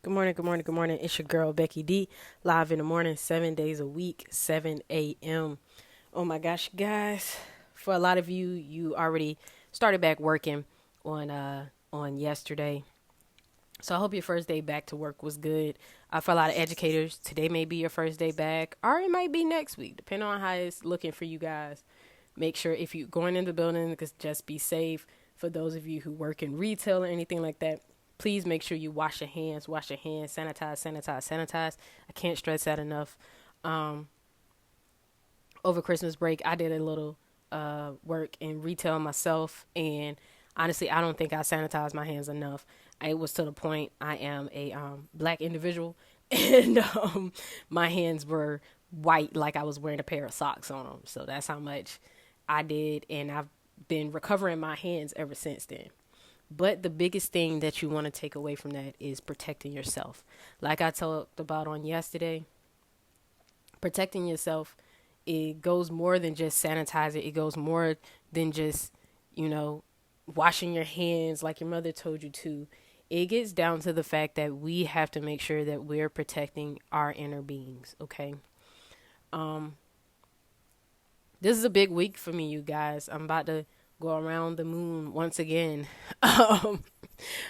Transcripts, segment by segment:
Good morning, good morning, good morning. It's your girl Becky D, live in the morning, 7 days a week, 7 a.m. Oh my gosh, guys! For a lot of you, you already started back working on yesterday. So I hope your first day back to work was good. For a lot of educators, today may be your first day back, or it might be next week, depending on how it's looking for you guys. Make sure if you're going in the building, just be safe. For those of you who work in retail or anything like that, please make sure you wash your hands, sanitize, sanitize, sanitize. I can't stress that enough. Um, Over Christmas break, I did a little work in retail myself, and honestly, I don't think I sanitized my hands enough. It was to the point I am a black individual, and my hands were white like I was wearing a pair of socks on them. So that's how much I did, and I've been recovering my hands ever since then. But the biggest thing that you want to take away from that is protecting yourself. Like I talked about on yesterday, protecting yourself, it goes more than just sanitizer. It goes more than just, you know, washing your hands like your mother told you to. It gets down to the fact that we have to make sure that we're protecting our inner beings, okay? Um this is a big week for me, you guys. I'm about to go around the moon once again um,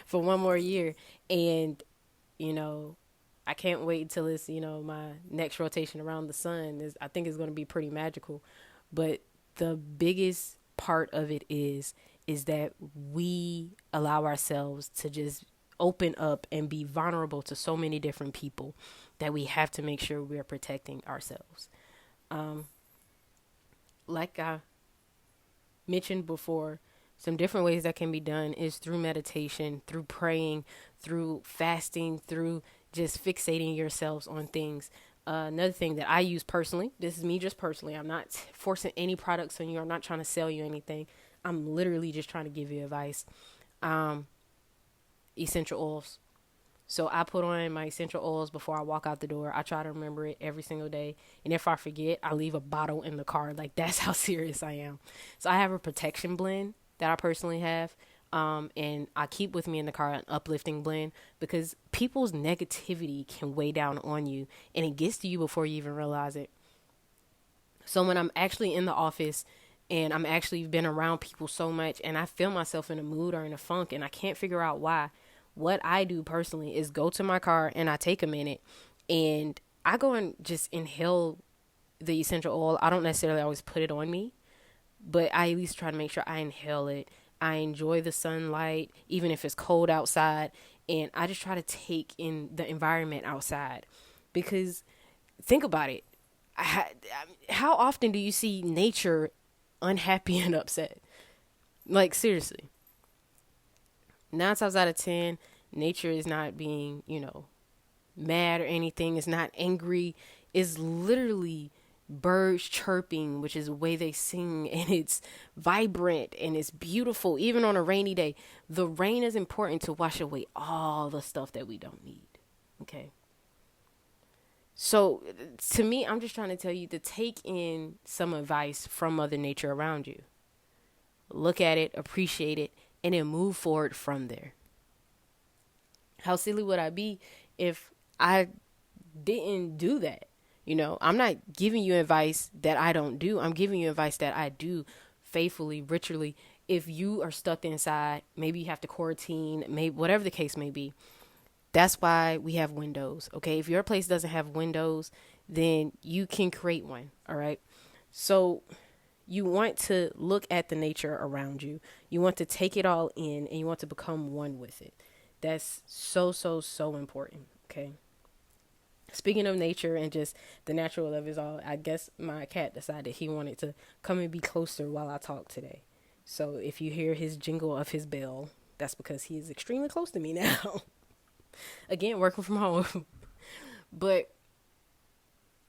for one more year. And, you know, I can't wait until it's, my next rotation around the sun. I think it's going to be pretty magical. But the biggest part of it is that we allow ourselves to just open up and be vulnerable to so many different people that we have to make sure we're protecting ourselves. Um, like I mentioned before, some different ways that can be done is through meditation, through praying, through fasting, through just fixating yourselves on things. Another thing that I use personally, this is me just personally, I'm not forcing any products on you, I'm not trying to sell you anything. I'm literally just trying to give you advice. Um, Essential oils. So I put on my essential oils before I walk out the door. I try to remember it every single day. And if I forget, I leave a bottle in the car. Like, that's how serious I am. So I have a protection blend that I personally have. And I keep with me in the car an uplifting blend because people's negativity can weigh down on you and it gets to you before you even realize it. So when I'm actually in the office and I'm actually been around people so much and I feel myself in a mood or in a funk and I can't figure out why, what I do personally is go to my car and I take a minute and I go and just inhale the essential oil. I don't necessarily always put it on me, but I at least try to make sure I inhale it. I enjoy the sunlight, even if it's cold outside, and I just try to take in the environment outside because think about it. How often do you see nature unhappy and upset? Like, seriously, 9 times out of 10, nature is not being, mad or anything. It's not angry. It's literally birds chirping, which is the way they sing, and it's vibrant and it's beautiful. Even on a rainy day, the rain is important to wash away all the stuff that we don't need. Okay. So, to me, I'm just trying to tell you to take in some advice from Mother Nature around you. Look at it, appreciate it, and then move forward from there. How silly would I be if I didn't do that? I'm not giving you advice that I don't do. I'm giving you advice that I do faithfully, ritually. If you are stuck inside, maybe you have to quarantine, maybe whatever the case may be. That's why we have windows. Okay. If your place doesn't have windows, then you can create one. All right. So you want to look at the nature around you. You want to take it all in and you want to become one with it. That's so, so, so important. Okay. Speaking of nature and just the natural love is all, I guess my cat decided he wanted to come and be closer while I talk today. So if you hear his jingle of his bell, that's because he is extremely close to me now. Again, working from home. But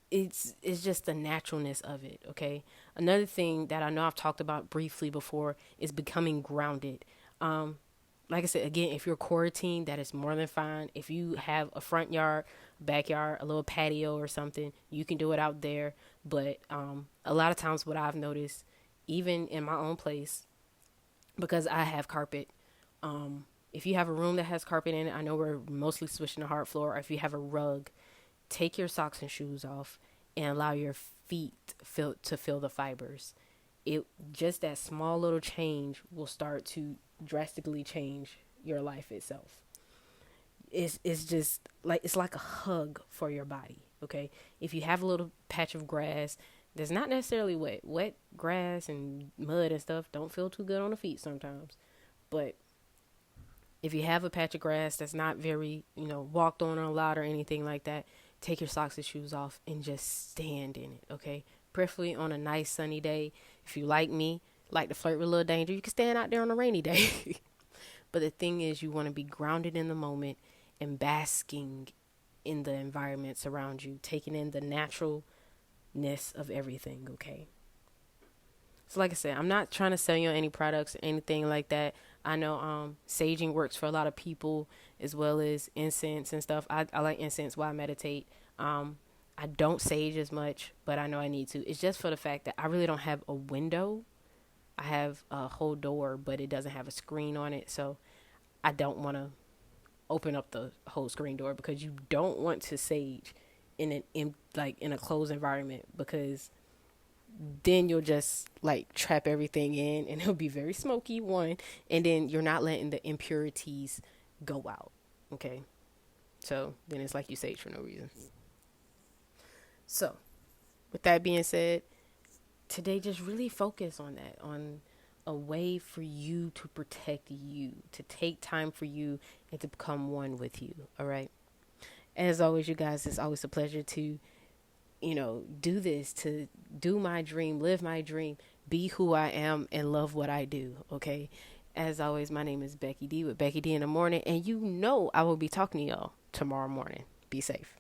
it's just the naturalness of it, okay? Another thing that I know I've talked about briefly before is becoming grounded. Like I said, again, if you're quarantined, that is more than fine. If you have a front yard, backyard, a little patio or something, you can do it out there. But a lot of times, what I've noticed, even in my own place, because I have carpet, If you have a room that has carpet in it, I know we're mostly switching to hard floor, or if you have a rug, take your socks and shoes off and allow your feet to feel the fibers. It just that small little change will start to drastically change your life itself. It's just like it's like a hug for your body. Okay, if you have a little patch of grass that's not necessarily wet grass and mud and stuff don't feel too good on the feet sometimes, but if you have a patch of grass that's not very, walked on a lot or anything like that, take your socks and shoes off and just stand in it, okay? Preferably on a nice sunny day. If you like me, like to flirt with a little danger, you can stand out there on a rainy day. But the thing is, you want to be grounded in the moment and basking in the environments around you, taking in the naturalness of everything, okay? So like I said, I'm not trying to sell you any products or anything like that. I know saging works for a lot of people as well as incense and stuff. I like incense while I meditate. I don't sage as much, but I know I need to. It's just for the fact that I really don't have a window. I have a whole door, but it doesn't have a screen on it. So I don't want to open up the whole screen door because you don't want to sage in a closed environment, because then you'll just like trap everything in and it'll be very smoky, one, and then you're not letting the impurities go out. Okay, so then it's like you sage for no reason. So with that being said, today just really focus on that, on a way for you to protect you, to take time for you and to become one with you. All right, as always, you guys, it's always a pleasure to do this, to do my dream, live my dream, be who I am, and love what I do. Okay. As always, my name is Becky D with Becky D in the Morning, and I will be talking to y'all tomorrow morning. Be safe.